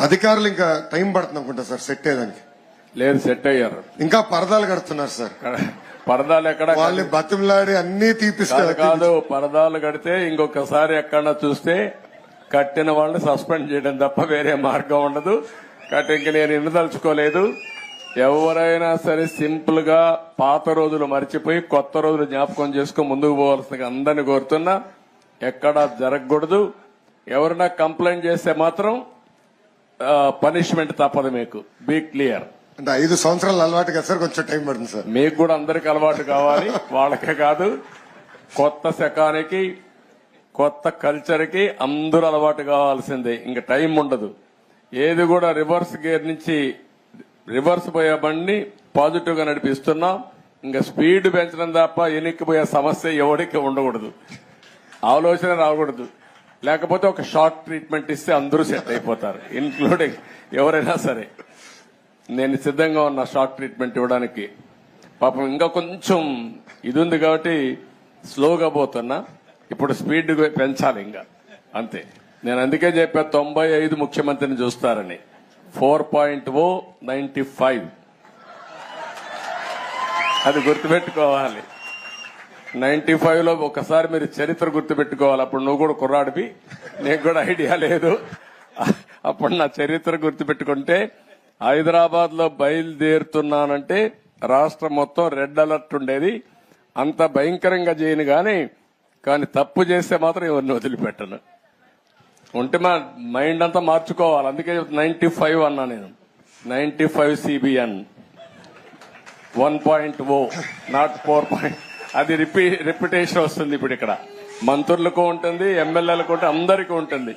అధికారులు ఇంకా టైం పడుతుంది అనుకుంటా సార్ సెట్ అయ్యేదానికి. లేదు, సెట్ అయ్యారు. ఇంకా పరదాలు కడుతున్నారు సార్. పరదాలు ఎక్కడ వాళ్ళని బతిమలాడి అన్ని తీపిస్తారు. కాదు, పరదాలు కడితే ఇంకొకసారి ఎక్కడన్నా చూస్తే కట్టిన వాళ్ళని సస్పెండ్ చేయడం తప్ప వేరే మార్గం ఉండదు. కాబట్టి ఇంక నేను ఎన్నుదలుచుకోలేదు. ఎవరైనా సరే సింపుల్ గా పాత రోజులు మర్చిపోయి కొత్త రోజులు జ్ఞాపకం చేసుకుని ముందుకు పోవాల్సిందిగా అందరినీ కోరుతున్నా. ఎక్కడా జరగకూడదు. ఎవరైనా కంప్లైంట్ చేస్తే మాత్రం పనిష్మెంట్ తప్పదు. మీకు బీ క్లియర్. అంటే 5 సంవత్సరాలు అలవాటు కదా సార్, కొంచెం టైం పడుతుంది సార్. మీకు కూడా అందరికి అలవాటు కావాలి, వాళ్ళకే కాదు. కొత్త శకానికి కొత్త కల్చర్ కి అందరూ అలవాటు కావాల్సిందే. ఇంకా టైం ఉండదు. ఏది కూడా రివర్స్ గేర్ నుంచి రివర్స్ పోయే బండిని పాజిటివ్ గా నడిపిస్తున్నాం. ఇంకా స్పీడ్ పెంచడం తప్ప ఎనిక్కిపోయే సమస్య ఎవరికి ఉండకూడదు. ఆలోచన రాకూడదు. లేకపోతే ఒక షార్ట్ ట్రీట్మెంట్ ఇస్తే అందరూ సెట్ అయిపోతారు, ఇన్క్లూడింగ్ ఎవరైనా సరే. నేను సిద్ధంగా ఉన్నా షార్ట్ ట్రీట్మెంట్ ఇవ్వడానికి. పాపం ఇంకా కొంచెం ఇది ఉంది కాబట్టి స్లోగా పోతున్నా. ఇప్పుడు స్పీడ్ పెంచాలి ఇంకా, అంతే. నేను అందుకే చెప్పా 95 ముఖ్యమంత్రిని చూస్తారని. 4.0 95 అది గుర్తుపెట్టుకోవాలి. 95 లో ఒకసారి మీరు చరిత్ర గుర్తుపెట్టుకోవాలి. అప్పుడు నువ్వు కూడా కుర్రాడివి, నీకు కూడా ఐడియా లేదు. అప్పుడు నా చరిత్ర గుర్తుపెట్టుకుంటే, హైదరాబాద్ లో బయలుదేరుతున్నానంటే రాష్ట్రం మొత్తం రెడ్ అలర్ట్ ఉండేది. అంత భయంకరంగా చేయను కానీ తప్పు చేస్తే మాత్రం ఎవరిని వదిలిపెట్టను. ఉంటే మా మైండ్ అంతా మార్చుకోవాలి. అందుకే 95 అన్నా నేను. 95 CBN 1.0 నాట్ 4. అది రిపిటేషన్ వస్తుంది ఇప్పుడు. ఇక్కడ మంత్రులకు ఉంటుంది, ఎమ్మెల్యేలకు ఉంటుంది, అందరికీ ఉంటుంది.